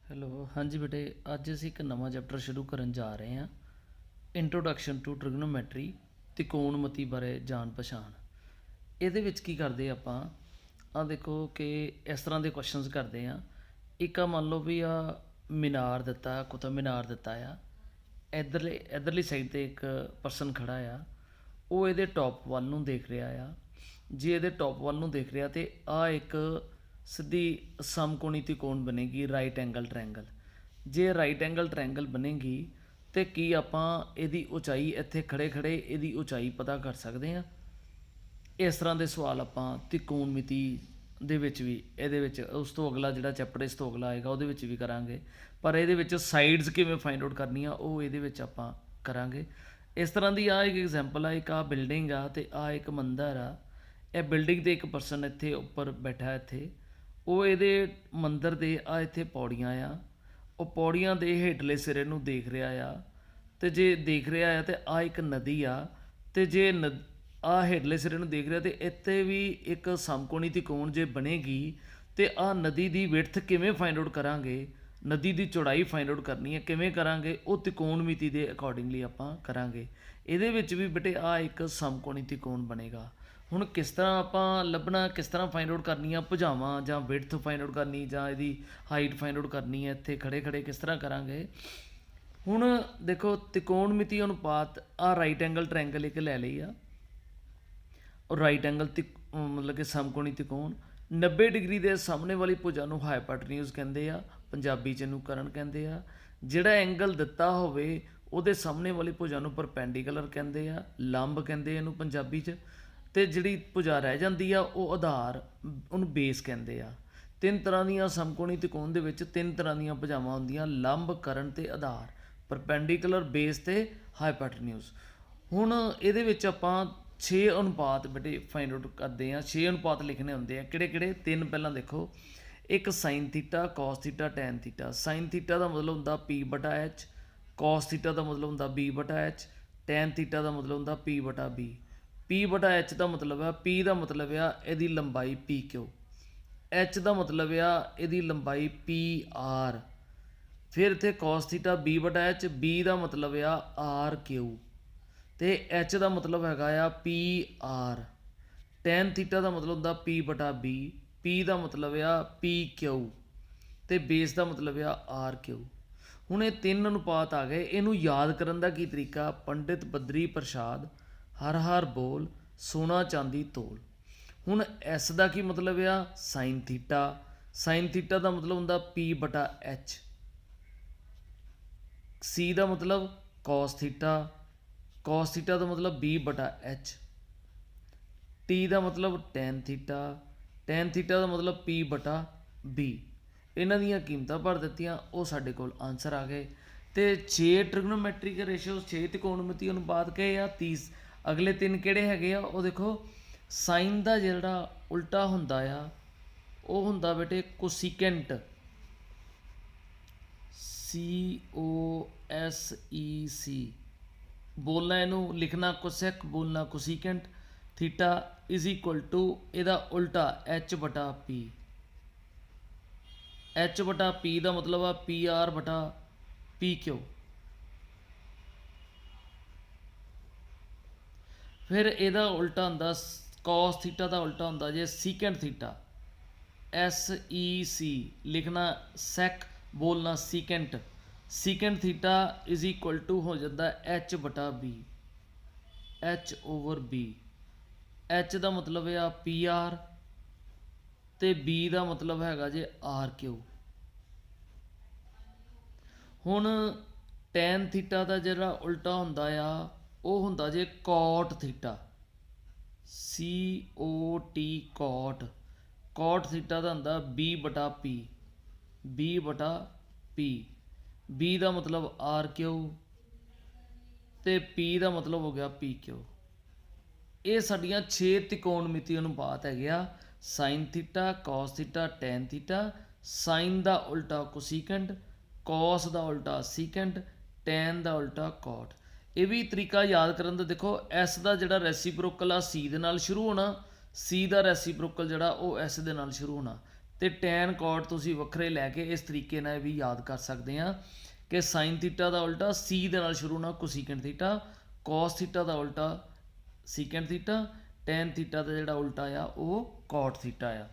Hello ਹਾਂਜੀ ਬੇਟੇ, ਅੱਜ ਅਸੀਂ ਇੱਕ ਨਵਾਂ ਚੈਪਟਰ ਸ਼ੁਰੂ ਕਰਨ ਜਾ ਰਹੇ ਹਾਂ। ਇੰਟਰੋਡਕਸ਼ਨ ਟੂ ਟ੍ਰਿਗਨੋਮੈਟਰੀ, ਤਿਕੋਣਮਤੀ ਬਾਰੇ ਜਾਣ ਪਛਾਣ। ਇਹਦੇ ਵਿੱਚ ਕੀ ਕਰਦੇ ਆਪਾਂ, ਆਹ ਦੇਖੋ ਕਿ ਇਸ ਤਰ੍ਹਾਂ ਦੇ ਕੁਐਸਚਨਸ ਕਰਦੇ ਆ। ਇੱਕ ਆ ਮੰਨ ਲਓ ਵੀ ਆ ਮੀਨਾਰ ਦਿੱਤਾ, ਕੁਤਬ ਮੀਨਾਰ ਦਿੱਤਾ ਆ। ਇੱਧਰਲੀ ਸਾਈਡ 'ਤੇ ਇੱਕ ਪਰਸਨ ਖੜਾ ਆ, ਉਹ ਇਹਦੇ ਟੌਪ ਵੱਲ ਨੂੰ ਦੇਖ ਰਿਹਾ ਆ। ਜੇ ਇਹਦੇ ਟੌਪ ਵੱਲ ਨੂੰ ਦੇਖ ਰਿਹਾ ਤੇ ਆ ਇੱਕ ਸਿੱਧੀ ਸਮਕੋਣੀ ਤਿਕੋਣ ਬਣੇਗੀ, ਰਾਈਟ ਐਂਗਲ ਟ੍ਰਾਇੰਗਲ। ਜੇ ਰਾਈਟ ਐਂਗਲ ਟ੍ਰਾਇੰਗਲ ਬਣੇਗੀ ਤੇ ਕੀ ਆਪਾਂ ਇਹਦੀ ਉਚਾਈ ਇੱਥੇ ਖੜੇ ਖੜੇ ਇਹਦੀ ਉਚਾਈ ਪਤਾ ਕਰ ਸਕਦੇ ਹਾਂ? ਇਸ ਤਰ੍ਹਾਂ ਦੇ ਸਵਾਲ ਆਪਾਂ ਤਿਕੋਣਮਿਤੀ ਦੇ ਵਿੱਚ ਵੀ, ਇਹਦੇ ਵਿੱਚ ਉਸ ਤੋਂ ਅਗਲਾ ਜਿਹੜਾ ਚੈਪਟਰ ਇਸ ਤੋਂ ਅਗਲਾ ਆਏਗਾ ਉਹਦੇ ਵਿੱਚ ਵੀ ਕਰਾਂਗੇ। ਪਰ ਇਹਦੇ ਵਿੱਚ ਸਾਈਡਸ ਕਿਵੇਂ ਫਾਈਂਡ ਆਊਟ ਕਰਨੀਆਂ ਉਹ ਇਹਦੇ ਵਿੱਚ ਆਪਾਂ ਕਰਾਂਗੇ। ਇਸ ਤਰ੍ਹਾਂ ਦੀ ਆ ਇੱਕ ਐਗਜ਼ਾਮਪਲ ਆ, ਇੱਕ ਆ ਬਿਲਡਿੰਗ ਆ ਤੇ ਆ ਇੱਕ ਮੰਦਰ ਆ। ਇਹ ਬਿਲਡਿੰਗ 'ਤੇ ਇੱਕ ਪਰਸਨ ਇੱਥੇ ਉੱਪਰ ਬੈਠਾ, ਇੱਥੇ ਉਹ ਇਹਦੇ ਮੰਦਰ ਦੇ ਆ ਇੱਥੇ ਪੌੜੀਆਂ ਆ, ਉਹ ਪੌੜੀਆਂ ਦੇ ਹੇਠਲੇ ਸਿਰੇ ਨੂੰ ਦੇਖ ਰਿਹਾ ਆ। ਤੇ ਜੇ ਦੇਖ ਰਿਹਾ ਆ ਤੇ ਆ ਇੱਕ ਨਦੀ ਆ, ਤੇ ਜੇ ਆ ਹੇਠਲੇ ਸਿਰੇ ਨੂੰ ਦੇਖ ਰਿਹਾ ਤੇ ਇੱਥੇ ਵੀ ਇੱਕ ਸਮਕੋਣੀ ਤਿਕੋਣ ਜੇ ਬਣੇਗੀ ਤੇ ਆ ਨਦੀ ਦੀ ਵਿਡਥ ਕਿਵੇਂ ਫਾਈਂਡ ਆਊਟ ਕਰਾਂਗੇ, ਨਦੀ ਦੀ ਚੌੜਾਈ ਫਾਈਂਡ ਆਊਟ ਕਰਨੀ ਹੈ ਕਿਵੇਂ ਕਰਾਂਗੇ, ਉਹ ਤਿਕੋਣਮਿਤੀ ਦੇ ਅਕੋਰਡਿੰਗਲੀ ਆਪਾਂ ਕਰਾਂਗੇ। ਇਹਦੇ ਵਿੱਚ ਵੀ ਬੇਟੇ ਆ ਇੱਕ ਸਮਕੋਣੀ ਤਿਕੋਣ ਬਣੇਗਾ। ਹੁਣ ਕਿਸ ਤਰ੍ਹਾਂ ਆਪਾਂ ਲੱਭਣਾ, ਕਿਸ ਤਰ੍ਹਾਂ ਫਾਈਂਡ ਆਊਟ ਕਰਨੀ ਆ ਭੁਜਾਵਾਂ, ਜਾਂ ਵਿਡਥ ਫਾਈਂਡ ਆਊਟ ਕਰਨੀ, ਜਾਂ ਇਹਦੀ ਹਾਈਟ ਫਾਈਂਡ ਆਊਟ ਕਰਨੀ ਹੈ, ਇੱਥੇ ਖੜੇ ਖੜੇ ਕਿਸ ਤਰ੍ਹਾਂ ਕਰਾਂਗੇ। ਹੁਣ ਦੇਖੋ ਤਿਕੋਣਮਿਤੀ ਅਨੁਪਾਤ, ਆ ਰਾਈਟ ਐਂਗਲ ਟ੍ਰਾਇੰਗਲ ਇੱਕ ਲੈ ਲਈ ਆ, ਔਰ ਰਾਈਟ ਐਂਗਲ ਮਤਲਬ ਕਿ ਸਮਕੋਣੀ ਤਿਕੋਣ 90 ਡਿਗਰੀ ਦੇ ਸਾਹਮਣੇ ਵਾਲੀ ਭੁਜਾ ਨੂੰ ਹਾਈਪੋਟੈਨਿਊਜ਼ ਕਹਿੰਦੇ ਆ, ਪੰਜਾਬੀ 'ਚ ਇਹਨੂੰ ਕਰਨ ਕਹਿੰਦੇ ਆ। ਜਿਹੜਾ ਐਂਗਲ ਦਿੱਤਾ ਹੋਵੇ ਉਹਦੇ ਸਾਹਮਣੇ ਵਾਲੀ ਭੁਜਾ ਨੂੰ ਪਰਪੈਂਡੀਕੂਲਰ ਕਹਿੰਦੇ ਆ, ਲੰਬ ਕਹਿੰਦੇ ਇਹਨੂੰ ਪੰਜਾਬੀ 'ਚ। ਤੇ ਜਿਹੜੀ ਭੁਜਾ ਰਹਿ ਜਾਂਦੀ ਆ ਉਹ ਆਧਾਰ, ਉਹਨੂੰ ਬੇਸ ਕਹਿੰਦੇ ਆ। ਤਿੰਨ ਤਰ੍ਹਾਂ ਦੀਆਂ ਸਮਕੋਣੀ ਤਿਕੋਣ ਦੇ ਵਿੱਚ ਤਿੰਨ ਤਰ੍ਹਾਂ ਦੀਆਂ ਭੁਜਾਵਾਂ ਹੁੰਦੀਆਂ, ਲੰਬ, ਕਰਨ ਤੇ ਆਧਾਰ, ਪਰਪੈਂਡੀਕੂਲਰ, ਬੇਸ ਤੇ ਹਾਈਪੋਟੈਨਿਊਜ਼। ਹੁਣ ਇਹਦੇ ਵਿੱਚ ਆਪਾਂ 6 ਅਨੁਪਾਤ ਬੇਟੇ ਫਾਈਂਡ ਆਊਟ ਕਰਦੇ ਆ। 6 ਅਨੁਪਾਤ ਲਿਖਣੇ ਹੁੰਦੇ ਆ। ਕਿਹੜੇ ਕਿਹੜੇ? ਤਿੰਨ ਪਹਿਲਾਂ ਦੇਖੋ। ਇੱਕ sine theta, cos theta, tan theta. Sine theta ਦਾ ਮਤਲਬ ਹੁੰਦਾ P/H, ਕਾਸ ਥੀਟਾ ਦਾ ਮਤਲਬ ਹੁੰਦਾ B/H, ਟੈਨ ਥੀਟਾ ਦਾ ਮਤਲਬ ਹੁੰਦਾ P/B। P/H ਦਾ ਮਤਲਬ ਆ, P ਦਾ ਮਤਲਬ ਆ ਇਹਦੀ ਲੰਬਾਈ PQ, H ਦਾ ਮਤਲਬ ਆ ਇਹਦੀ ਲੰਬਾਈ PR। ਫਿਰ ਇੱਥੇ cos ਥੀਟਾ B/H, B ਦਾ ਮਤਲਬ ਆ RQ, ਤੇ H ਦਾ ਮਤਲਬ ਹੈਗਾ ਆ PR। ਟੈਨ ਥੀਟਾ ਦਾ ਮਤਲਬ ਹੁੰਦਾ P/B, P ਦਾ ਮਤਲਬ ਆ PQ, ਤੇ ਬੇਸ ਦਾ ਮਤਲਬ ਆ RQ। ਹੁਣ ਇਹ ਤਿੰਨ ਅਨੁਪਾਤ ਆ ਗਏ। ਇਹਨੂੰ ਯਾਦ ਕਰਨ ਦਾ ਕੀ ਤਰੀਕਾ? ਪੰਡਿਤ ਬੱਦਰੀ ਪ੍ਰਸਾਦ ਹਰ ਹਰ ਬੋਲ, ਸੋਨਾ ਚਾਂਦੀ ਤੋਲ। ਹੁਣ ਇਸ ਦਾ ਕੀ ਮਤਲਬ ਆ? Sine theta. ਸਾਈਨ ਥੀਟਾ ਦਾ ਮਤਲਬ ਹੁੰਦਾ P/H। ਸੀ ਦਾ ਮਤਲਬ ਕਾਸ ਥੀਟਾ, ਕਾਸ ਥੀਟਾ ਦਾ ਮਤਲਬ B/H। ਟੀ ਦਾ ਮਤਲਬ ਟੈਨ ਥੀਟਾ, ਟੈਨ ਥੀਟਾ ਦਾ ਮਤਲਬ P/B। ਇਹਨਾਂ ਦੀਆਂ ਕੀਮਤਾਂ ਭਰ ਦਿੱਤੀਆਂ, ਉਹ ਸਾਡੇ ਕੋਲ ਆਨਸਰ ਆ ਗਏ। ਤੇ 6 ਟ੍ਰਿਗਨੋਮੈਟ੍ਰਿਕ ਰੇਸ਼ੀਓ, 6 ਤਿਕੋਣਮਿਤੀ ਅਨੁਪਾਤ ਕਹੇ ਆ। ਅਗਲੇ ਤਿੰਨ ਕਿਹੜੇ ਹੈਗੇ ਆ ਉਹ ਦੇਖੋ। ਸਾਈਨ ਦਾ ਜਿਹੜਾ ਉਲਟਾ ਹੁੰਦਾ ਆ ਉਹ ਹੁੰਦਾ ਬੇਟੇ ਕੋਸੀਕੈਂਟ, COSEC। ਬੋਲਣਾ ਇਹਨੂੰ, ਲਿਖਣਾ ਕੋਸੈਕ, ਬੋਲਣਾ ਕੋਸੀਕੈਂਟ। ਥੀਟਾ ਇਜ਼ ਇਕੁਅਲ ਟੂ ਇਹਦਾ ਉਲਟਾ H/P। H/P ਦਾ ਮਤਲਬ ਆ PR/PQ। ਫਿਰ ਇਹਦਾ ਉਲਟਾ ਹੁੰਦਾ cos ਥੀਟਾ ਦਾ ਉਲਟਾ ਹੁੰਦਾ ਜੇ ਸੀਕੈਂਟ ਥੀਟਾ, SEC। ਲਿਖਣਾ ਸੈਕ, ਬੋਲਣਾ secant. Secant theta is equal to ਹੋ ਜਾਂਦਾ H/B, H/B। H ਦਾ ਮਤਲਬ ਆ PR ਤੇ B ਦਾ ਮਤਲਬ ਹੈਗਾ ਜੇ RQ। ਹੁਣ ਟੈਨ ਥੀਟਾ ਦਾ ਜਿਹੜਾ ਉਲਟਾ ਹੁੰਦਾ ਆ ਉਹ ਹੁੰਦਾ ਜੇ ਕੋਟ ਥੀਟਾ, COT, ਕੋਟ। ਕੋਟ ਥੀਟਾ ਦਾ ਹੁੰਦਾ B/P, B/P। B ਦਾ ਮਤਲਬ RQ ਤੇ P ਦਾ ਮਤਲਬ ਹੋ ਗਿਆ PQ। ਇਹ ਸਾਡੀਆਂ 6 ਤਿਕੋਣਮਿਤੀ ਅਨੁਪਾਤ ਹੈਗੇ ਆ। Sine theta, cos theta, tan theta. Sine ਦਾ ਉਲਟਾ ਕੋਸੀਕੈਂਟ, ਕਾਸ ਦਾ ਉਲਟਾ ਸੀਕੈਂਟ, ਟੈਨ ਦਾ ਉਲਟਾ ਕੋਟ। ਇਹ ਵੀ ਤਰੀਕਾ ਯਾਦ ਕਰਨ ਦਾ ਦੇਖੋ। S ਦਾ ਜਿਹੜਾ ਰੈਸੀਪ੍ਰੋਕਲ ਆ C ਦੇ ਨਾਲ ਸ਼ੁਰੂ ਹੋਣਾ, C ਦਾ ਰੈਸੀਪ੍ਰੋਕਲ ਜਿਹੜਾ ਉਹ S ਦੇ ਨਾਲ ਸ਼ੁਰੂ ਹੋਣਾ। ਤੇ ਟੈਨ ਕੋਟ ਤੁਸੀਂ ਵੱਖਰੇ ਲੈ ਕੇ ਇਸ ਤਰੀਕੇ ਨਾਲ ਵੀ ਯਾਦ ਕਰ ਸਕਦੇ ਆ ਕਿ ਸਾਈਨ ਥੀਟਾ ਦਾ ਉਲਟਾ ਸੀ ਦੇ ਨਾਲ ਸ਼ੁਰੂ ਨਾ ਕੋਸੀਕੈਂਟ ਥੀਟਾ, ਕੋਸ ਥੀਟਾ ਦਾ ਉਲਟਾ ਸੀਕੈਂਟ ਥੀਟਾ, ਟੈਨ ਥੀਟਾ ਦਾ ਜਿਹੜਾ ਉਲਟਾ ਆ ਉਹ ਕੋਟ ਥੀਟਾ ਆ।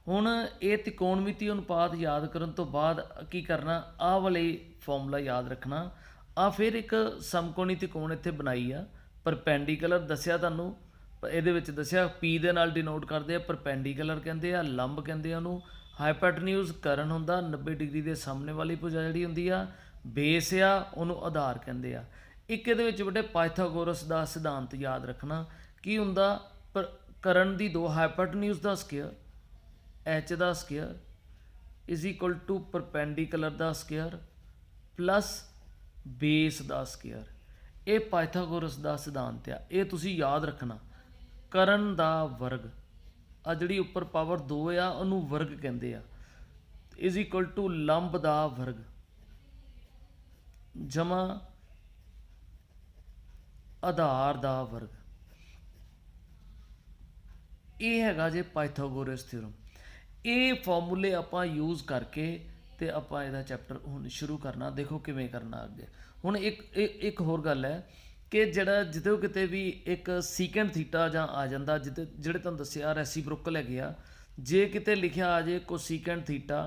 ਹੁਣ ਇਹ ਤਿਕੋਣਮਿਤੀ ਅਨੁਪਾਤ ਯਾਦ ਕਰਨ ਤੋਂ ਬਾਅਦ ਕੀ ਕਰਨਾ, ਆਹ ਵਾਲੇ ਫਾਰਮੂਲਾ ਯਾਦ ਰੱਖਣਾ। ਆ ਫਿਰ ਇੱਕ ਸਮਕੋਣੀ ਤਿਕੋਣ ਇੱਥੇ ਬਣਾਈ ਆ, ਪਰਪੈਂਡੀਕੂਲਰ ਦੱਸਿਆ ਤੁਹਾਨੂੰ, ਇਹਦੇ ਵਿੱਚ ਦੱਸਿਆ ਪੀ ਦੇ ਨਾਲ ਡਿਨੋਟ ਕਰਦੇ ਆ, ਪਰਪੈਂਡੀਕੂਲਰ ਕਹਿੰਦੇ ਆ, ਲੰਬ ਕਹਿੰਦੇ ਆ ਉਹਨੂੰ, ਹਾਈਪੋਟਨਿਊਜ਼ ਕਰਨ ਹੁੰਦਾ 90 ਡਿਗਰੀ ਦੇ ਸਾਹਮਣੇ ਵਾਲੀ ਭੁਜਾ ਜਿਹੜੀ ਹੁੰਦੀ ਆ, ਬੇਸ ਆ ਉਹਨੂੰ ਆਧਾਰ ਕਹਿੰਦੇ ਆ। ਇੱਕ ਇਹਦੇ ਵਿੱਚ ਬੇਟੇ ਪਾਇਥਾਗੋਰਸ ਦਾ ਸਿਧਾਂਤ ਯਾਦ ਰੱਖਣਾ, ਕੀ ਹੁੰਦਾ, ਕਰਨ ਦੀ ਦੋ ਹਾਈਪੋਟਨਿਊਜ਼ ਦਾ ਸਕੁਅਰ h ਦਾ square is equal to perpendicular ਦਾ ਸਕੁਅਰ ਪਲੱਸ ਬੇਸ ਦਾ ਸਕੁਅਰ। ਇਹ ਪਾਇਥਾਗੋਰਸ ਦਾ ਸਿਧਾਂਤ ਆ, ਇਹ ਤੁਸੀਂ ਯਾਦ ਰੱਖਣਾ। ਕਰਨ ਦਾ ਵਰਗ ਆ ਜਿਹੜੀ ਉੱਪਰ ਪਾਵਰ 2 ਆ ਉਹਨੂੰ ਵਰਗ ਕਹਿੰਦੇ ਆ, ਇਜ਼ ਇਕੁਅਲ ਟੂ ਲੰਬ ਦਾ ਵਰਗ ਜਮਾ ਆਧਾਰ ਦਾ ਵਰਗ। ਇਹ ਹੈਗਾ ਜੇ ਪਾਇਥਾਗੋਰਸ ਥਿਊਰਮ। ਇਹ ਫਾਰਮੂਲੇ ਆਪਾਂ ਯੂਜ਼ ਕਰਕੇ ਤੇ ਆਪਾਂ ਇਹਦਾ ਚੈਪਟਰ ਹੁਣ ਸ਼ੁਰੂ ਕਰਨਾ। ਦੇਖੋ ਕਿਵੇਂ ਕਰਨਾ ਅੱਗੇ। ਹੁਣ ਇੱਕ ਹੋਰ ਗੱਲ ਹੈ ਕਿ ਜਿਹੜਾ ਜਿੱਥੇ ਕਿਤੇ ਵੀ ਇੱਕ ਸੀਕੈਂਟ ਥੀਟਾ ਜਾਂ ਆ ਜਾਂਦਾ, ਜਿਹੜੇ ਤੁਹਾਨੂੰ ਦੱਸਿਆ ਰੈਸੀਪ੍ਰੋਕਲ ਹੈਗੇ ਆ, ਜੇ ਕਿਤੇ ਲਿਖਿਆ ਆ ਜੇ ਕੋਸੀਕੈਂਟ ਥੀਟਾ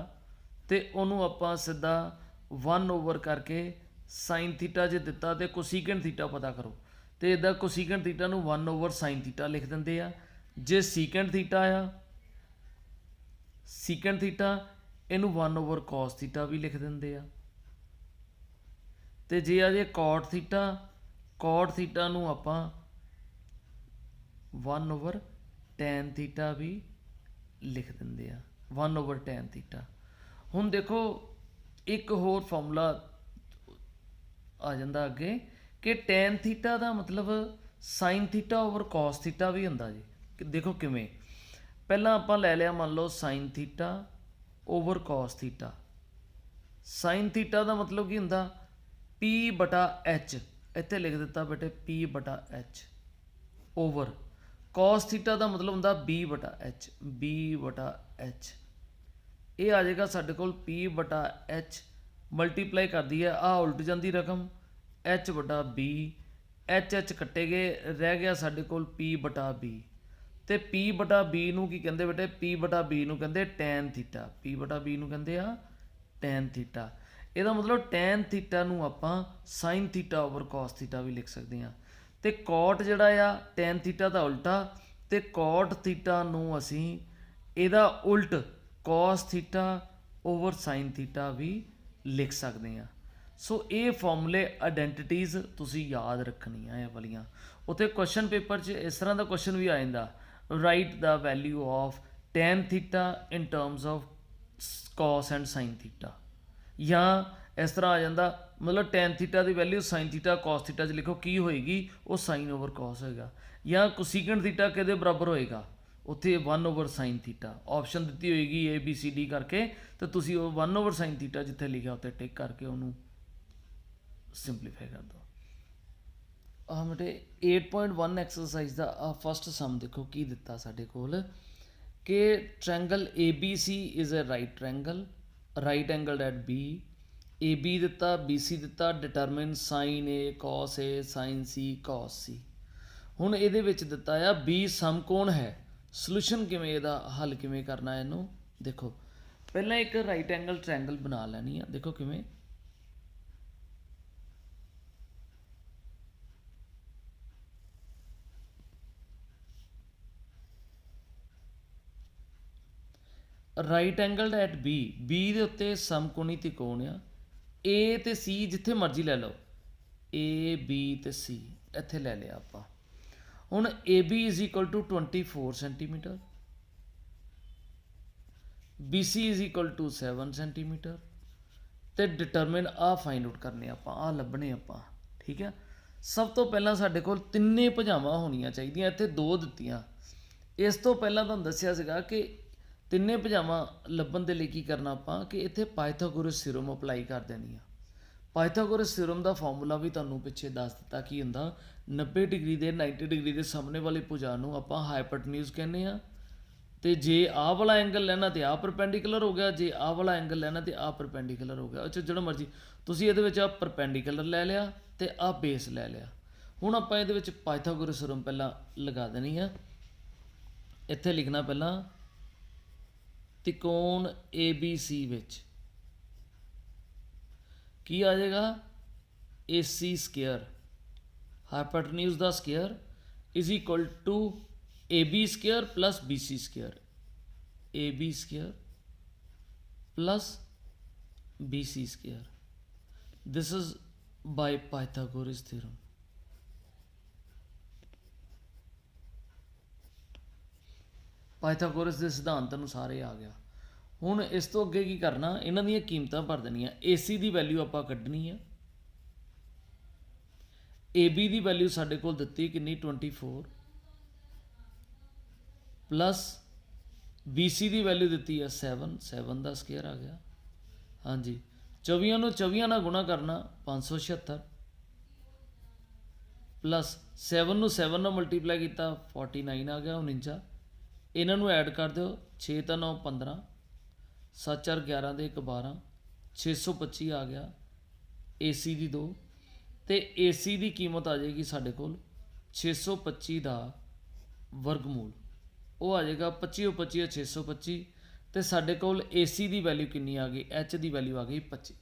ਤੇ ਉਹਨੂੰ ਆਪਾਂ ਸਿੱਧਾ 1 ਕਰਕੇ ਸਾਈਨ ਥੀਟਾ ਜੇ ਦਿੱਤਾ ਤੇ ਕੋਸੀਕੈਂਟ ਥੀਟਾ ਪਤਾ ਕਰੋ, ਤੇ ਇੱਦਾਂ ਕੋਸੀਕੈਂਟ ਥੀਟਾ ਨੂੰ 1 ਸਾਈਨ ਥੀਟਾ ਲਿਖ ਦਿੰਦੇ ਆ। ਜੇ ਸੀਕੈਂਟ ਥੀਟਾ ਆ, ਸੀਕੈਂਟ ਥੀਟਾ ਇਹਨੂੰ 1 ਕਾਸ ਥੀਟਾ ਵੀ ਲਿਖ ਦਿੰਦੇ ਆ। ਤੇ ਜੇ ਆ ਜੇ ਕਾਟ ਥੀਟਾ, ਕਾਟ ਥੀਟਾ ਨੂੰ ਆਪਾਂ 1 ਟੈਨ ਥੀਟਾ ਵੀ ਲਿਖ ਦਿੰਦੇ ਆ, 1 ਟੈਨ ਥੀਟਾ। ਹੁਣ ਦੇਖੋ ਇੱਕ ਹੋਰ ਫਾਰਮੂਲਾ ਆ ਜਾਂਦਾ ਅੱਗੇ ਕਿ ਟੈਨ ਥੀਟਾ ਦਾ ਮਤਲਬ sign theta over cos theta ਵੀ ਹੁੰਦਾ ਜੀ। ਦੇਖੋ ਕਿਵੇਂ, ਪਹਿਲਾਂ ਆਪਾਂ ਲੈ ਲਿਆ ਮੰਨ ਲਓ sine theta over cos theta. Sine theta ਦਾ ਮਤਲਬ ਕੀ ਹੁੰਦਾ, P/H, ਇੱਥੇ ਲਿਖ ਦਿੱਤਾ ਬੇਟੇ P/H ਓਵਰ। ਕਾਸ ਥੀਟਾ ਦਾ ਮਤਲਬ ਹੁੰਦਾ B/H, B/H। ਇਹ ਆ ਜਾਏਗਾ ਸਾਡੇ ਕੋਲ P/H ਮਲਟੀਪਲਾਈ ਕਰਦੀ ਹੈ, ਆਹ ਉਲਟ ਜਾਂਦੀ ਰਕਮ H/B, H ਕੱਟੇ ਗਏ, ਰਹਿ ਗਿਆ ਸਾਡੇ ਕੋਲ P/B। ਤੇ P/B ਨੂੰ ਕੀ ਕਹਿੰਦੇ ਬੇਟੇ, P/B ਨੂੰ ਕਹਿੰਦੇ ਟੈਨ ਥੀਟਾ, P/B ਨੂੰ ਕਹਿੰਦੇ ਆ ਟੈਨ ਥੀਟਾ। ਇਹਦਾ ਮਤਲਬ ਟੈਨ ਥੀਟਾ ਨੂੰ ਆਪਾਂ sign theta over cos theta ਵੀ ਲਿਖ ਸਕਦੇ ਹਾਂ। ਤੇ ਕਾਟ ਜਿਹੜਾ ਆ ਟੈਨ ਥੀਟਾ ਦਾ ਉਲਟਾ, ਤੇ ਕਾਟ ਥੀਟਾ ਨੂੰ ਅਸੀਂ ਇਹਦਾ ਉਲਟ ਕਾਸ ਥੀਟਾ ਓਵਰ ਸਾਈਨ ਥੀਟਾ ਵੀ ਲਿਖ ਸਕਦੇ ਹਾਂ। ਸੋ ਇਹ ਫਾਰਮੂਲੇ ਆਇਡੈਂਟੀਟੀਜ਼ ਤੁਸੀਂ ਯਾਦ ਰੱਖਣੀਆਂ ਇਹ ਵਾਲੀਆਂ। ਉੱਥੇ ਕੁਐਸਚਨ ਪੇਪਰ 'ਚ ਇਸ ਤਰ੍ਹਾਂ ਦਾ ਕੁਐਸਚਨ ਵੀ ਆ ਜਾਂਦਾ, ਰਾਈਟ ਦਾ value of tan theta in terms of cos and sine theta. ਜਾਂ ਇਸ ਤਰ੍ਹਾਂ ਆ ਜਾਂਦਾ, ਮਤਲਬ ਟੈਨ ਥੀਟਾ ਦੀ value sine theta cos theta 'ਚ ਲਿਖੋ, ਕੀ ਹੋਏਗੀ, ਉਹ ਸਾਈਨ ਓਵਰ ਕਾਸ ਹੋਏਗਾ। ਜਾਂ ਕੋਸੀਕੈਂਟ ਥੀਟਾ ਕਿਹਦੇ ਬਰਾਬਰ ਹੋਏਗਾ, ਉੱਥੇ 1 ਸਾਈਨ ਥੀਟਾ ਆਪਸ਼ਨ ਦਿੱਤੀ ਹੋਏਗੀ ABCD ਕਰਕੇ, ਤੇ ਤੁਸੀਂ ਉਹ 1 ਸਾਈਨ ਥੀਟਾ ਜਿੱਥੇ ਲਿਖਿਆ ਉੱਤੇ ਟਿਕ ਕਰਕੇ ਉਹਨੂੰ ਸਿੰਪਲੀਫਾਈ ਕਰ ਦਿਓ। ਆਹ ਬੇਟੇ 8.1 ਐਕਸਰਸਾਈਜ਼ ਦਾ ਆ ਫਸਟ ਸਮ ਦੇਖੋ ਕੀ ਦਿੱਤਾ ਸਾਡੇ ਕੋਲ ਕਿ triangle ABC is a right triangle, right angled at B, AB ਦਿੱਤਾ, BC ਦਿੱਤਾ, determine sine A cos A sine C cos C। ਹੁਣ ਇਹਦੇ ਵਿੱਚ ਦਿੱਤਾ ਆ B ਸਮਕੋਣ ਹੈ, ਸੋਲੂਸ਼ਨ ਕਿਵੇਂ, ਇਹਦਾ ਹੱਲ ਕਿਵੇਂ ਕਰਨਾ ਇਹਨੂੰ ਦੇਖੋ। ਪਹਿਲਾਂ ਇੱਕ ਰਾਈਟ ਐਂਗਲ ਟ੍ਰਾਇੰਗਲ ਬਣਾ ਲੈਣੀ ਆ, ਦੇਖੋ ਕਿਵੇਂ। Right angled at B, B ਦੇ ਉੱਤੇ ਸਮਕੋਣੀ ਤਿਕੋਣ ਆ, A ਤੇ C ਜਿੱਥੇ ਮਰਜ਼ੀ ਲੈ ਲਓ, A B ਤੇ C ਇੱਥੇ ਲੈ ਲਿਆ ਆਪਾਂ। ਹੁਣ AB is equal to 24 centimetre, BC is equal to 7 centimetre, ਤੇ ਡਿਟਰਮਿਨ ਆਹ ਫਾਈਂਡ ਆਊਟ ਕਰਨੇ ਆਪਾਂ, ਆਹ ਲੱਭਣੇ ਆਪਾਂ। ਠੀਕ ਹੈ, ਸਭ ਤੋਂ ਪਹਿਲਾਂ ਸਾਡੇ ਕੋਲ ਤਿੰਨੇ ਭੁਜਾਵਾਂ ਹੋਣੀਆਂ ਚਾਹੀਦੀਆਂ, ਇੱਥੇ 2 ਦਿੱਤੀਆਂ। ਇਸ ਤੋਂ ਪਹਿਲਾਂ ਤੁਹਾਨੂੰ ਦੱਸਿਆ ਸੀਗਾ ਕਿ ਤਿੰਨੇ ਭੁਜਾਵਾਂ ਲੱਭਣ ਦੇ ਲਈ ਕੀ ਕਰਨਾ ਆਪਾਂ ਕਿ ਇੱਥੇ ਪਾਇਥਾਗੋਰਸ ਥਿਊਰਮ ਅਪਲਾਈ ਕਰ ਦੇਣੀ ਆ। ਪਾਇਥਾਗੋਰਸ ਥਿਊਰਮ ਦਾ ਫਾਰਮੂਲਾ ਵੀ ਤੁਹਾਨੂੰ ਪਿੱਛੇ ਦੱਸ ਦਿੱਤਾ ਕੀ ਹੁੰਦਾ, 90 ਡਿਗਰੀ ਦੇ 90 ਡਿਗਰੀ ਦੇ ਸਾਹਮਣੇ ਵਾਲੀ ਭੁਜਾ ਨੂੰ ਆਪਾਂ ਹਾਈਪੋਟਨਿਊਜ਼ ਕਹਿੰਦੇ ਆ, ਤੇ ਜੇ ਆਹ ਵਾਲਾ ਐਂਗਲ ਲੈਣਾ ਤੇ ਆਹ ਪਰਪੈਂਡੀਕੂਲਰ ਹੋ ਗਿਆ, ਜੇ ਆਹ ਵਾਲਾ ਐਂਗਲ ਲੈਣਾ ਤੇ ਆਹ ਪਰਪੈਂਡੀਕੂਲਰ ਹੋ ਗਿਆ। ਅੱਛਾ ਜਿਹੜਾ ਮਰਜੀ ਤੁਸੀਂ ਇਹਦੇ ਵਿੱਚ ਆਹ ਪਰਪੈਂਡੀਕੂਲਰ ਲੈ ਲਿਆ ਤੇ ਆਹ ਬੇਸ ਲੈ ਲਿਆ। ਹੁਣ ਆਪਾਂ ਇਹਦੇ ਵਿੱਚ ਪਾਇਥਾਗੋਰਸ ਥਿਊਰਮ ਪਹਿਲਾਂ ਲਗਾ ਦੇਣੀ ਆ। ਇੱਥੇ ਲਿਖਣਾ ਪਹਿਲਾਂ ਤਿਕੋਣ ABC ਵਿੱਚ ਕੀ ਆ ਜਾਏਗਾ, AC ਸਕੁਅਰ ਹਾਈਪੋਟਨਿਊਜ਼ ਦਾ square is equal to AB square plus BC square, AB square plus BC square. This is by Pythagoras theorem. Pythagoras ਦੇ ਸਿਧਾਂਤ ਅਨੁਸਾਰ ਇਹ ਆ ਗਿਆ। ਹੁਣ ਇਸ ਤੋਂ ਅੱਗੇ ਕੀ ਕਰਨਾ, ਇਹਨਾਂ ਦੀਆਂ ਕੀਮਤਾਂ ਭਰ ਦੇਣੀਆਂ। AC ਦੀ ਵੈਲਿਊ ਆਪਾਂ ਕੱਢਣੀ ਆ। AB ਦੀ ਵੈਲਿਊ ਸਾਡੇ ਕੋਲ ਦਿੱਤੀ ਕਿੰਨੀ 24 ਪਲੱਸ BC ਦੀ ਵੈਲਿਊ ਦਿੱਤੀ ਆ 7 ਦਾ ਸਕੁਅਰ ਆ ਗਿਆ। ਹਾਂਜੀ 24 ਨੂੰ 24 ਨਾਲ ਗੁਣਾ ਕਰਨਾ 576 ਪਲੱਸ 7 ਨੂੰ 7 ਨਾਲ ਮਲਟੀਪਲਾਈ ਕੀਤਾ 49 ਆ ਗਿਆ 49। ਇਹਨਾਂ ਨੂੰ ਐਡ ਕਰ ਦਿਓ 6 ਤਾਂ 9 15 7 4 11 ਦੇ 1 12 625 ਆ ਗਿਆ। AC ਦੀ 2 ਤੇ AC ਦੀ ਕੀਮਤ ਆ ਜਾਏਗੀ ਸਾਡੇ ਕੋਲ 625 ਦਾ ਵਰਗਮੂਲ, ਉਹ ਆ ਜਾਏਗਾ 25 25 625 ਤੇ ਸਾਡੇ ਕੋਲ AC ਦੀ ਵੈਲਿਊ ਕਿੰਨੀ ਆ ਗਈ, H ਦੀ ਵੈਲਿਊ ਆ ਗਈ 25।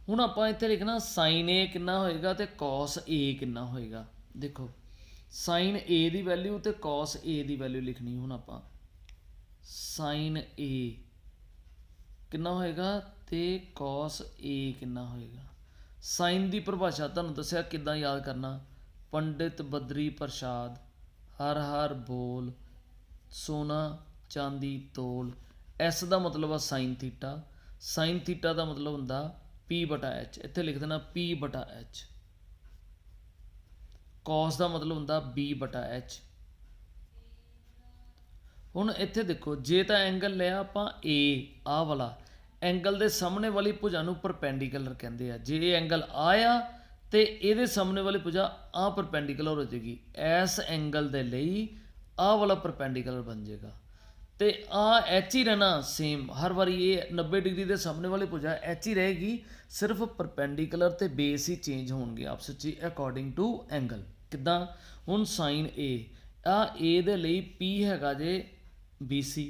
ਹੁਣ ਆਪਾਂ ਇੱਥੇ ਲਿਖਣਾ ਸਾਈਨ A ਕਿੰਨਾ ਹੋਏਗਾ ਤੇ cos A ਕਿੰਨਾ ਹੋਏਗਾ। ਦੇਖੋ ਸਾਈਨ A ਦੀ ਵੈਲਿਊ ਤੇ cos A ਦੀ ਵੈਲਿਊ ਲਿਖਣੀ। ਹੁਣ ਆਪਾਂ ਸਾਈਨ A ਕਿੰਨਾ ਹੋਏਗਾ ਤੇ cos A ਕਿੰਨਾ ਹੋਏਗਾ। ਸਾਈਨ ਦੀ ਪਰਿਭਾਸ਼ਾ ਤੁਹਾਨੂੰ ਦੱਸਿਆ ਕਿੱਦਾਂ ਯਾਦ ਕਰਨਾ, ਪੰਡਿਤ ਬਦਰੀ ਪ੍ਰਸਾਦ ਹਰ ਹਰ ਬੋਲ ਸੋਨਾ ਚਾਂਦੀ ਤੋਲ। ਐਸ ਦਾ ਮਤਲਬ ਆ ਸਾਈਨ ਥੀਟਾ, ਸਾਈਨ ਥੀਟਾ ਦਾ ਮਤਲਬ ਹੁੰਦਾ P/H, ਇੱਥੇ ਲਿਖ ਦੇਣਾ P/H। cos ਦਾ ਮਤਲਬ ਹੁੰਦਾ B/H। ਹੁਣ ਇੱਥੇ ਦੇਖੋ ਜੇ ਤਾਂ ਐਂਗਲ ਲਿਆ ਆਪਾਂ A ਆਹ ਵਾਲਾ, ਐਂਗਲ ਦੇ ਸਾਹਮਣੇ ਵਾਲੀ ਭੁਜਾ ਨੂੰ ਪਰਪੈਂਡੀਕੂਲਰ ਕਹਿੰਦੇ ਆ। ਜੇ ਇਹ ਐਂਗਲ ਆ ਤੇ ਇਹਦੇ ਸਾਹਮਣੇ ਵਾਲੀ ਭੁਜਾ ਆਹ ਪਰਪੈਂਡੀਕੂਲਰ ਹੋ ਜਾਏਗੀ। ਇਸ ਐਂਗਲ ਦੇ ਲਈ ਆਹ ਵਾਲਾ ਪਰਪੈਂਡੀਕੂਲਰ ਬਣ ਜਾਏਗਾ ਤੇ ਆਹ H ਹੀ ਰਹਿਣਾ ਸੇਮ ਹਰ ਵਾਰੀ। ਇਹ 90 ਡਿਗਰੀ ਦੇ ਸਾਹਮਣੇ ਵਾਲੀ ਭੁਜਾ H ਹੀ ਰਹੇਗੀ, ਸਿਰਫ ਪਰਪੈਂਡੀਕੂਲਰ ਤੇ ਬੇਸ ਹੀ ਚੇਂਜ ਹੋਣਗੇ ਆਪਸ ਵਿੱਚ ਅਕੋਰਡਿੰਗ ਟੂ ਐਂਗਲ। ਕਿੱਦਾਂ, ਹੁਣ ਸਾਈਨ A ਆ A ਦੇ ਲਈ P ਹੈਗਾ ਜੇ BC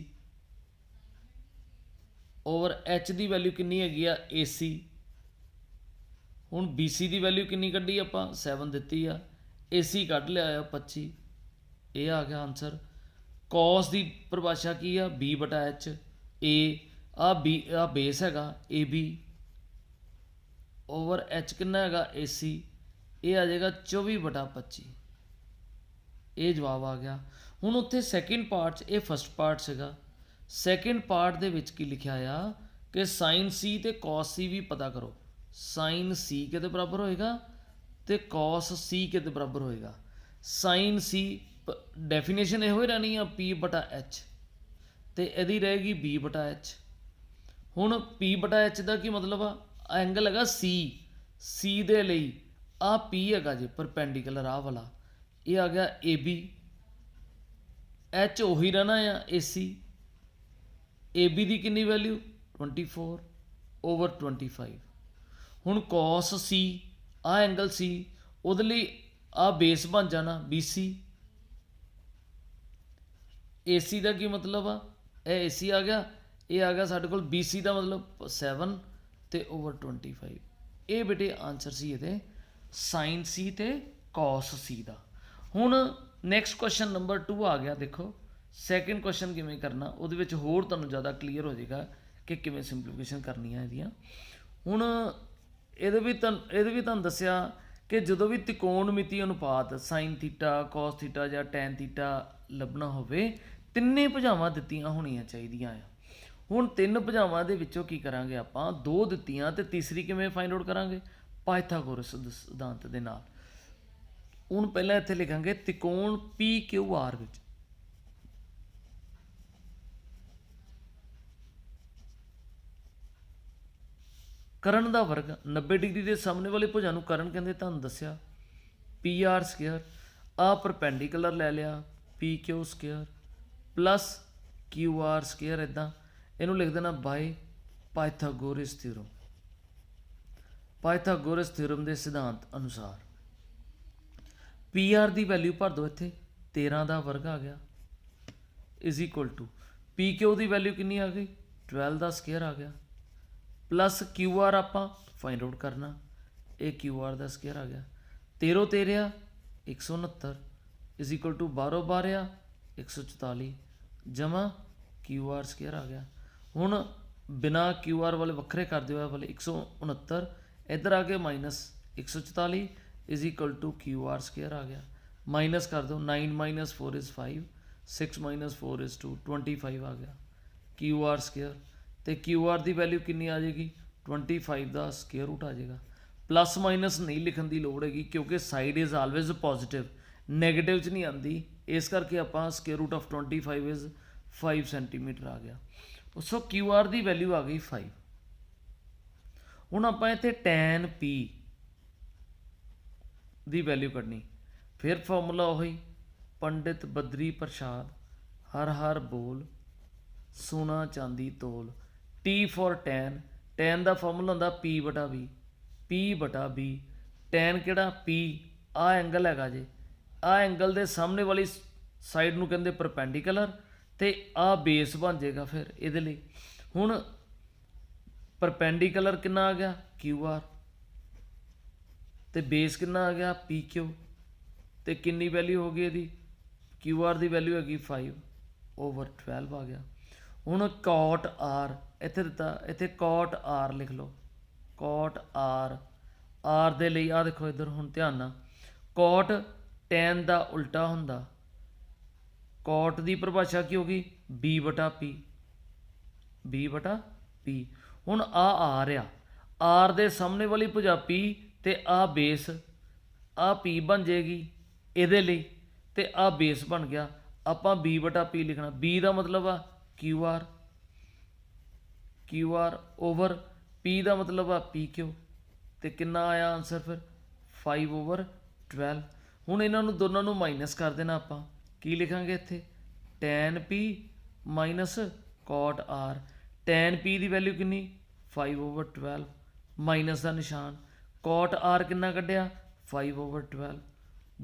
ਓਵਰ H ਦੀ ਵੈਲਿਊ ਕਿੰਨੀ ਹੈਗੀ ਆ AC। ਹੁਣ BC ਦੀ ਵੈਲਿਊ ਕਿੰਨੀ ਕੱਢੀ ਆਪਾਂ 7 ਦਿੱਤੀ ਆ, AC ਕੱਢ ਲਿਆ ਆ 25। ਇਹ ਆ ਗਿਆ ਆਨਸਰ। cos ਦੀ ਪਰਿਭਾਸ਼ਾ ਕੀ ਆ B/H। A ਆ ਬੇਸ ਹੈਗਾ AB ਓਵਰ H ਕਿੰਨਾ ਹੈਗਾ AC, ਇਹ ਆ ਜਾਏਗਾ 24/25। ਇਹ ਜਵਾਬ ਆ ਗਿਆ। ਹੁਣ ਉੱਥੇ ਸੈਕਿੰਡ ਪਾਰਟ 'ਚ, ਇਹ ਫਸਟ ਪਾਰਟ ਸੀਗਾ, ਸੈਕਿੰਡ ਪਾਰਟ ਦੇ ਵਿੱਚ ਕੀ ਲਿਖਿਆ ਆ ਕਿ ਸਾਈਨ C ਤੇ cos C ਵੀ ਪਤਾ ਕਰੋ। ਸਾਈਨ C ਕਿਹਦੇ ਬਰਾਬਰ ਹੋਏਗਾ ਤੇ cos C ਕਿਹਦੇ ਬਰਾਬਰ ਹੋਏਗਾ। ਸਾਈਨ C ਡੈਫੀਨੇਸ਼ਨ ਇਹੋ ਹੀ ਰਹਿਣੀ ਆ P/H ਤੇ ਇਹਦੀ ਰਹੇਗੀ B/H। ਹੁਣ P/H ਦਾ ਕੀ ਮਤਲਬ ਆ, ਐਂਗਲ ਹੈਗਾ C ਦੇ ਲਈ ਆ P ਹੈਗਾ ਜੇ ਪਰਪੈਂਡੀਕੂਲਰ ਆਹ ਵਾਲਾ, ਇਹ ਆ ਗਿਆ AB। H ਉਹੀ ਰਹਿਣਾ ਆ AC। AB ਦੀ ਕਿੰਨੀ ਵੈਲਿਊ 24 ਓਵਰ 25। ਹੁਣ cos C ਆ ਐਂਗਲ C, ਉਹਦੇ ਲਈ ਆ ਬੇਸ ਬਣ ਜਾਣਾ BC। AC ਦਾ ਕੀ ਮਤਲਬ ਆ, ਇਹ AC ਆ ਗਿਆ, ਇਹ ਆ ਗਿਆ ਸਾਡੇ ਕੋਲ BC ਦਾ ਮਤਲਬ 7 ਤੇ ਓਵਰ 25। ਇਹ ਬੇਟੇ ਆਨਸਰ ਸੀ ਇਹਦੇ ਸਾਈਨ C ਤੇ cos C ਦਾ। ਹੁਣ ਨੈਕਸਟ ਕੁਐਸਚਨ ਨੰਬਰ 2 ਆ ਗਿਆ। ਦੇਖੋ ਸੈਕਿੰਡ ਕੁਐਸਚਨ ਕਿਵੇਂ ਕਰਨਾ, ਉਹਦੇ ਵਿੱਚ ਹੋਰ ਤੁਹਾਨੂੰ ਜ਼ਿਆਦਾ ਕਲੀਅਰ ਹੋ ਜਾਏਗਾ ਕਿ ਕਿਵੇਂ ਸਿੰਪਲੀਫਿਕੇਸ਼ਨ ਕਰਨੀਆਂ ਇਹਦੀਆਂ। ਹੁਣ ਇਹਦੇ ਵੀ ਤੁਹਾਨੂੰ ਦੱਸਿਆ ਕਿ ਜਦੋਂ ਵੀ ਤਿਕੋਣਮਿਤੀ ਅਨੁਪਾਤ ਸਾਈਨ ਥੀਟਾ cos ਥੀਟਾ ਜਾਂ ਟੈਨ ਥੀਟਾ ਲੱਭਣਾ ਹੋਵੇ, ਤਿੰਨੇ ਭੁਜਾਵਾਂ ਦਿੱਤੀਆਂ ਹੋਣੀਆਂ ਚਾਹੀਦੀਆਂ ਆ। ਹੁਣ ਤਿੰਨ ਭੁਜਾਵਾਂ ਦੇ ਵਿੱਚੋਂ ਕੀ ਕਰਾਂਗੇ ਆਪਾਂ, 2 ਦਿੱਤੀਆਂ ਤੇ ਤੀਸਰੀ ਕਿਵੇਂ ਫਾਈਂਡ ਆਊਟ ਕਰਾਂਗੇ, ਪਾਇਥਾਗੋਰਸ ਸਿਧਾਂਤ ਦੇ ਨਾਲ। ਹੁਣ ਪਹਿਲਾਂ ਇੱਥੇ ਲਿਖਾਂਗੇ ਤਿਕੋਣ PQR ਵਿੱਚ ਕਰਨ ਦਾ ਵਰਗ 90 ਡਿਗਰੀ ਦੇ ਸਾਹਮਣੇ ਵਾਲੇ ਭੁਜਾ ਨੂੰ ਕਰਨ ਕਹਿੰਦੇ, ਤੁਹਾਨੂੰ ਦੱਸਿਆ PR ਸਕੁਅਰ। ਆ ਪਰਪੈਂਡੀਕੂਲਰ ਲੈ ਲਿਆ PQ square plus Q R square इदा इनू लिख देना by Pythagoras theorem. Pythagoras theorem के सिद्धांत अनुसार पी आर की वैल्यू भर दो इत्थे 13 का वर्ग आ गया is equal to P Q की वैल्यू कितनी आ गई 12 का स्केयर आ गया प्लस क्यू आर आप फाइंड आउट करना ये क्यू आर का स्केयर आ गया 13 13 169 इज इक्वल टू 12 12 144 जमा क्यू आर स्केयर आ गया। हुण बिना क्यू आर वाले वक्रे कर दो वाले 169 इधर आ गए minus 144 is equal to Q R square आ गया माइनस कर दो 9 माइनस 4 इज़ 5 6 माइनस 4 इज़ 2 25 आ गया क्यू आर स्केयर तो क्यू आर की वैल्यू कितनी आ जाएगी 25 का स्केयर रूट आ जाएगा। प्लस माइनस नहीं लिखने की लोड़ हैगी क्योंकि side is always positive negative च नहीं आती इस करके आप square root of 25 is 5 centimetre आ गया। सो क्यू आर की वैल्यू आ गई 5। हुण आपां इत्थे टैन पी की वैल्यू कढनी फिर फॉर्मूला वही पंडित बद्री प्रसाद हर हर बोल सोना चांदी तोल टी फॉर टैन टैन का फॉर्मूला होंदा पी बटा बी टैन किहड़ा पी आ एंगल हैगा जे आ एंगल के सामने वाली साइड नूं कहंदे परपेंडिकुलर ते आ बेस बन जाएगा फिर इहदे लई। हुण परपेंडिकुलर कितना आ गया क्यू आर तो बेस कितना आ गया पी क्यू तो कितनी वैल्यू हो गई यदि क्यू आर की वैल्यू हैगी 5/12 आ गया। हुण कॉट आर इत्थे दिता इत्थे कॉट आर लिख लो कॉट आर दे लई आ देखो इधर हुण ध्यान नाल कॉट टैन का उल्टा हुंदा कॉट की परिभाषा की होगी बी बटा पी हुण आर आर दे सामने वाली भुजा पी ते आ बेस आ पी बन जाएगी इहदे लई ते आ बेस बन गया आपां बी बटा पी लिखना बी का मतलब आ क्यू आर ओवर पी का मतलब आ पी क्यू तो कितना आया आंसर फिर 5/12। हुण इन्हां नूं दोनों नूं माइनस कर देना आपां की लिखांगे इत्थे tan P minus cot R tan P की वैल्यू कितनी 5/12 माइनस का निशान कॉट आर कितना कढ़िया 5/12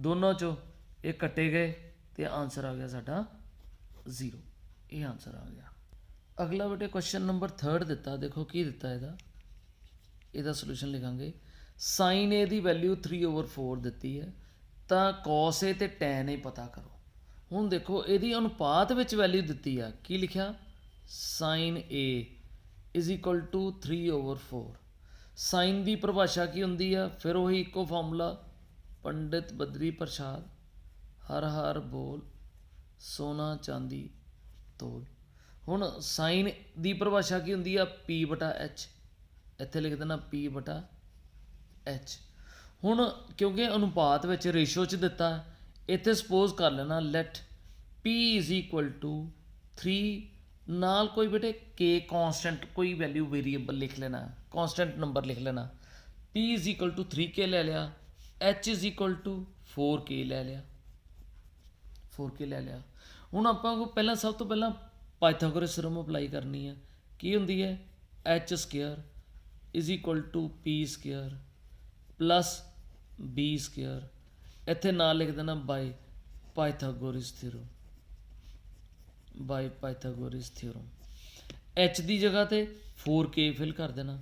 दोनों चो ये कट्टे गए तो आंसर आ गया साडा 0 ये आंसर आ गया। अगला बेटे क्वेश्चन नंबर 3 दिता देखो की दिता ਇਹਦਾ सोल्यूशन लिखांगे साइन ए की वैल्यू 3/4 दी है तो कॉस ए तो टैन ए पता करो। हुण देखो यदि अनुपात विच वैल्यू दी है की लिखा sine A is equal to 3/4 sine की परिभाषा की होंदी है फिर वही इको फॉर्मूला पंडित बद्री प्रसाद हर हर बोल सोना चांदी तोल। हुण साइन की परिभाषा की होंदी है पी बटा एच इत्थे लिख देना पी बटा एच। हुण क्योंकि अनुपात विच रेशो च दिता इत्थे सपोज कर लेना let P is equal to 3 नाल कोई बेटे के कॉन्सटेंट कोई वैल्यू वेरीएबल लिख लेना कॉन्सटेंट नंबर लिख लेना P is equal to 3K ले लिया H is equal to 4K ले लिया 4K ले लिया। हुण आपां को पहला सब तो पहला पाइथागोरस थ्योरम अप्लाई करनी है की हुंदी है H square is equal to P square plus B square इत्थे नाल लिख देना बाय पाइथागोरस थ्योरम एच की जगह ते 4K फिल कर देना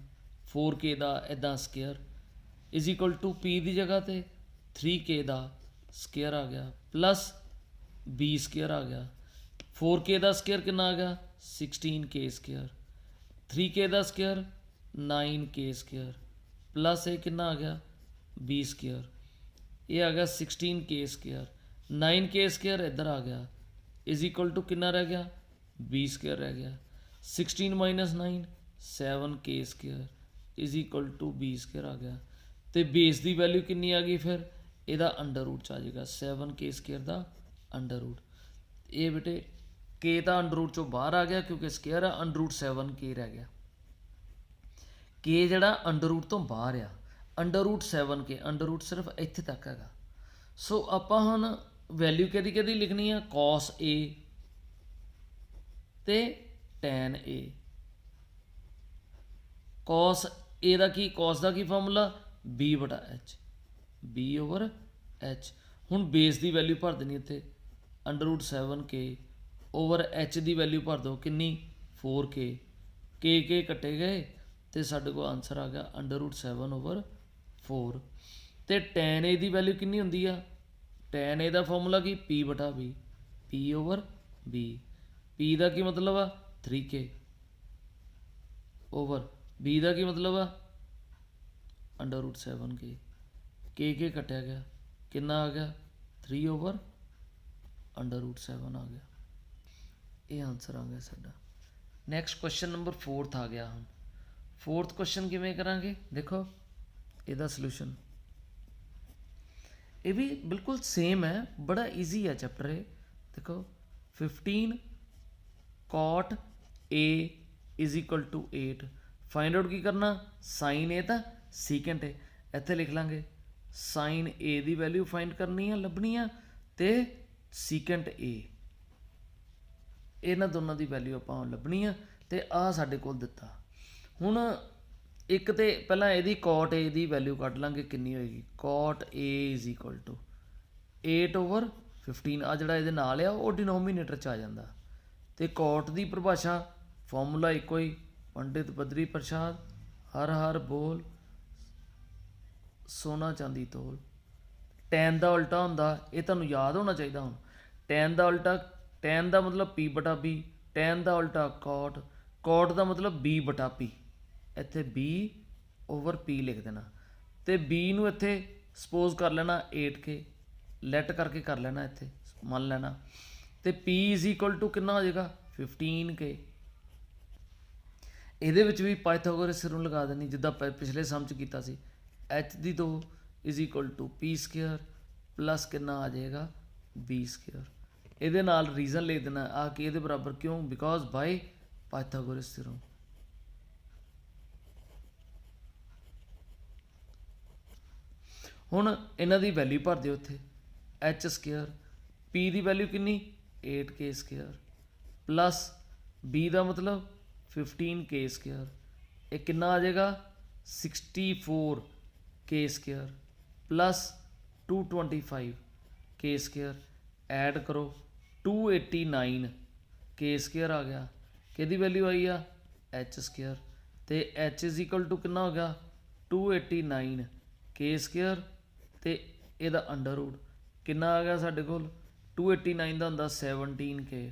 4K का इदा square is equal to P की जगह ते 3K का स्केयर आ गया प्लस बी स्केयर आ गया 4K का स्केयर कितना आ गया 16K स्केयर 3K का स्केयर 9K स्केयर प्लस ये कितना आ गया बी स्केयर ये आ गया 16K स्केयर 9K स्केयर इधर आ गया इज इक्वल टू कितना रह गया बी स्केयर रह गया 16 minus 9 7K square is equal to B square आ गया तो बेस की वैल्यू कितनी आ गई फिर यदा अंडर रूट च आ जाएगा 7K स्केयर का अंडर रूट ये बेटे के तो अंडर रूट चो बाहर आ गया क्योंकि स्केयर है अंडर रूट 7K रह गया के जड़ा अंडर रूट तो बाहर आ under root 7K under root सिर्फ इत्थे तक है। सो आपां हुण वैल्यू कहदी लिखनी है कॉस ए ਤੇ tan a। cos a the Ki, cos the Ki formula, b ਬਟਾ h, b over h। ਹੁਣ ਬੇਸ ਦੀ ਵੈਲਿਊ ਭਰ ਦੇਣੀ ਇੱਥੇ, √7k ਓਵਰ h ਦੀ ਵੈਲਿਊ ਭਰ ਦਿਓ ਕਿੰਨੀ, 4k, k ਕੱਟੇ ਗਏ ਤੇ ਸਾਡੇ ਕੋਲ ਆਨਸਰ ਆ ਗਿਆ √7 ਓਵਰ 4। ਤੇ tan a ਦੀ ਵੈਲਿਊ ਕਿੰਨੀ ਹੁੰਦੀ ਆ, tan a the formula Ki, p ਬਟਾ b, p over b, p ਦਾ ਕੀ ਮਤਲਬ ਆ 3k ਓਵਰ b ਦਾ ਕੀ ਮਤਲਬ ਆ √7k, k ਕੱਟਿਆ ਗਿਆ ਕਿੰਨਾ ਆ ਗਿਆ 3 ਓਵਰ √7 ਆ ਗਿਆ। ਇਹ ਆਨਸਰ ਆ ਗਿਆ ਸਾਡਾ। ਨੈਕਸਟ ਕੁਐਸਚਨ ਨੰਬਰ 4 ਆ ਗਿਆ। ਹੁਣ 4th ਕੁਐਸਚਨ ਕਿਵੇਂ ਕਰਾਂਗੇ, ਦੇਖੋ ਇਹਦਾ ਸੋਲੂਸ਼ਨ ਇਹ ਵੀ ਬਿਲਕੁਲ ਸੇਮ ਹੈ, ਬੜਾ ਈਜ਼ੀ ਹੈ ਚੈਪਟਰ ਇਹ। ਦੇਖੋ 15 cot a = 8, ਫਾਈਂਡ ਆਊਟ ਕੀ ਕਰਨਾ, ਸਾਈਨ a ਤਾਂ ਸੀਕੈਂਟ ਹੈ, ਇੱਥੇ ਲਿਖ ਲਾਂਗੇ sign a the value find ਕਰਨੀ ਆ, ਲੱਭਣੀ ਆ, ਤੇ ਸੀਕੈਂਟ a, ਇਹਨਾਂ ਦੋਨਾਂ ਦੀ ਵੈਲਿਊ ਆਪਾਂ ਲੱਭਣੀ ਆ। ਤੇ ਆਹ ਸਾਡੇ ਕੋਲ ਦਿੱਤਾ। ਹੁਣ ਇੱਕ ਤੇ ਪਹਿਲਾਂ ਇਹਦੀ cot a ਦੀ ਵੈਲਿਊ ਕੱਢ ਲਾਂਗੇ, ਕਿੰਨੀ ਹੋਏਗੀ, cot a = 8 ਓਵਰ 15, ਆ ਜਿਹੜਾ ਇਹਦੇ ਨਾਲ ਆ ਉਹ ਡਿਨੋਮੀਨੇਟਰ 'ਚ ਆ ਜਾਂਦਾ। ਤੇ cot ਦੀ ਪਰਿਭਾਸ਼ਾ ਫਾਰਮੂਲਾ ਇੱਕੋ ਹੀ, ਪੰਡਿਤ ਬਦਰੀ ਪ੍ਰਸਾਦ ਹਰ ਹਰ ਬੋਲ ਸੋਨਾ ਚਾਂਦੀ ਤੋਲ। tan ਦਾ ਉਲਟਾ ਹੁੰਦਾ, ਇਹ ਤੁਹਾਨੂੰ ਯਾਦ ਹੋਣਾ ਚਾਹੀਦਾ। ਹੁਣ tan ਦਾ ਉਲਟਾ, tan ਦਾ ਮਤਲਬ p ਬਟਾ b, tan ਦਾ ਉਲਟਾ cot, cot ਦਾ ਮਤਲਬ b ਬਟਾ p, ਇੱਥੇ b ਓਵਰ p ਲਿਖ ਦੇਣਾ। ਤੇ b ਨੂੰ ਇੱਥੇ ਸਪੋਜ਼ ਕਰ ਲੈਣਾ 8k, ਲੈਟ ਕਰਕੇ ਕਰ ਲੈਣਾ, ਇੱਥੇ ਮੰਨ ਲੈਣਾ। ਤੇ p = ਕਿੰਨਾ ਹੋ ਜਾਏਗਾ 15k। ਇਹਦੇ ਵਿੱਚ ਵੀ ਪਾਇਥਾਗੋਰਸ ਥਿਊਰਮ ਲਗਾ ਦੇਣੀ, ਜਿੱਦਾਂ ਪਿਛਲੇ ਸਮ 'ਚ ਕੀਤਾ ਸੀ। h ਦੀ 2 = p² ਪਲੱਸ ਕਿੰਨਾ ਆ ਜਾਏਗਾ b²। ਇਹਦੇ ਨਾਲ ਰੀਜ਼ਨ ਲਿਖ ਦੇਣਾ ਆ ਕਿ ਇਹਦੇ ਬਰਾਬਰ ਕਿਉਂ, ਬਿਕੋਜ਼ ਬਾਈ ਪਾਇਥਾਗੋਰਸ ਥਿਊਰਮ। ਹੁਣ ਇਹਨਾਂ ਦੀ ਵੈਲਿਊ ਭਰ ਦਿਓ ਇੱਥੇ, h², p ਦੀ ਵੈਲਿਊ ਕਿੰਨੀ 8k² ਪਲੱਸ b ਦਾ ਮਤਲਬ 15k², ਇਹ ਕਿੰਨਾ ਆ ਜਾਏਗਾ 64k² ਪਲੱਸ 225k², ਐਡ ਕਰੋ 289k² ਆ ਗਿਆ। ਕਿਹਦੀ ਵੈਲਿਊ ਆਈ ਆ h², ਤੇ h = ਕਿੰਨਾ ਹੋ ਗਿਆ 289k² ਤੇ ਇਹਦਾ ਅੰਡਰ ਕਿੰਨਾ ਆ ਗਿਆ ਸਾਡੇ ਕੋਲ 289 ਦਾ ਹੁੰਦਾ 17k।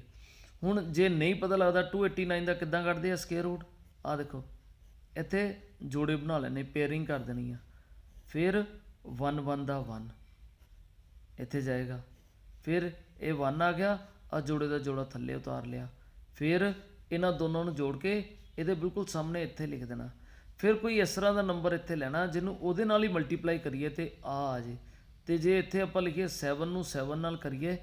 ਹੁਣ ਜੇ ਨਹੀਂ ਪਤਾ ਲੱਗਦਾ 289 ਦਾ ਕਿੱਦਾਂ ਕੱਢਦੇ ਆ ਸਕੁਅਰ ਰੂਟ, ਆ ਦੇਖੋ ਇੱਥੇ ਜੋੜੇ ਬਣਾ ਲੈਣੇ, ਪੇਅਰਿੰਗ ਕਰ ਦੇਣੀ ਆ। ਫਿਰ 1 1 ਦਾ 1 ਇੱਥੇ ਜਾਏਗਾ, ਫਿਰ ਇਹ 1 ਆ ਗਿਆ, ਆ ਜੋੜੇ ਦਾ ਜੋੜਾ ਥੱਲੇ ਉਤਾਰ ਲਿਆ। ਫਿਰ ਇਹਨਾਂ ਦੋਨਾਂ ਨੂੰ ਜੋੜ ਕੇ ਇਹਦੇ ਬਿਲਕੁਲ ਸਾਹਮਣੇ ਇੱਥੇ ਲਿਖ ਦੇਣਾ। ਫਿਰ ਕੋਈ ਇਸ ਤਰ੍ਹਾਂ ਦਾ ਨੰਬਰ ਇੱਥੇ ਲੈਣਾ ਜਿਹਨੂੰ ਉਹਦੇ ਨਾਲ ਹੀ ਮਲਟੀਪਲਾਈ ਕਰੀਏ ਤੇ ਆ ਜੇ। ਤੇ ਜੇ ਇੱਥੇ ਆਪਾਂ ਲਿਖੀਏ 7 ਨੂੰ 7 ਨਾਲ ਕਰੀਏ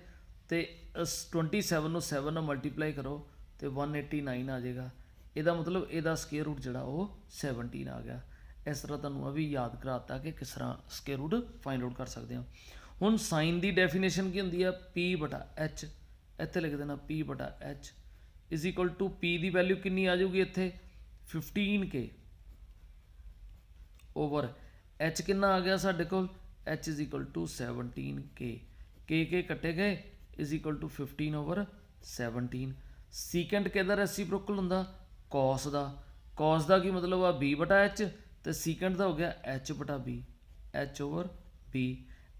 ਤੇ 27 ਨੂੰ 7 ਨਾਲ ਮਲਟੀਪਲਾਈ ਕਰੋ ਤੇ 189 ਆ ਜਾਏਗਾ। ਇਹਦਾ ਮਤਲਬ ਇਹਦਾ ਸਕੁਅਰ ਰੂਟ ਜਿਹੜਾ ਉਹ 17 ਆ ਗਿਆ। ਇਸ ਤਰ੍ਹਾਂ ਤੁਹਾਨੂੰ ਇਹ ਵੀ ਯਾਦ ਕਰਾਤਾ ਕਿ ਕਿਸ ਤਰ੍ਹਾਂ ਸਕੁਅਰ ਰੂਟ ਫਾਈਂਡ ਆਊਟ ਕਰ ਸਕਦੇ ਹਾਂ। ਹੁਣ ਸਾਈਨ ਦੀ ਡੈਫੀਨੇਸ਼ਨ ਕੀ ਹੁੰਦੀ ਆ, p/h, ਇੱਥੇ ਲਿਖ ਦੇਣਾ p/h = p ਦੀ ਵੈਲਿਊ ਕਿੰਨੀ ਆ ਜਾਊਗੀ ਇੱਥੇ 15k ਓਵਰ h ਕਿੰਨਾ ਆ ਗਿਆ ਸਾਡੇ ਕੋਲ h = 17k, k ਕੱਟੇ ਗਏ = 15 ਓਵਰ 17। ਸੀਕੈਂਟ ਕਿਹਦਾ ਰੈਸੀਪ੍ਰੋਕਲ ਹੁੰਦਾ, cos ਦਾ। cos ਦਾ ਕੀ ਮਤਲਬ ਆ b/h, ਤੇ ਸੀਕੈਂਟ ਦਾ ਹੋ ਗਿਆ h/b, h over b।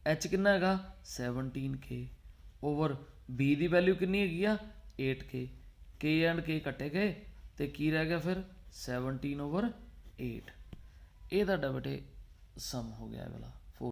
h ਕਿੰਨਾ ਹੈਗਾ 17k ਓਵਰ b ਦੀ ਵੈਲਿਊ ਕਿੰਨੀ ਹੈਗੀ ਆ 8k, k ਐਂਡ k ਕੱਟੇ ਗਏ ਤੇ ਕੀ ਰਹਿ ਗਿਆ ਫਿਰ 17 ਓਵਰ 8। ਇਹ ਤੁਹਾਡਾ ਬੇਟੇ ਸਮ ਹੋ ਗਿਆ ਇਹ ਵਾਲਾ।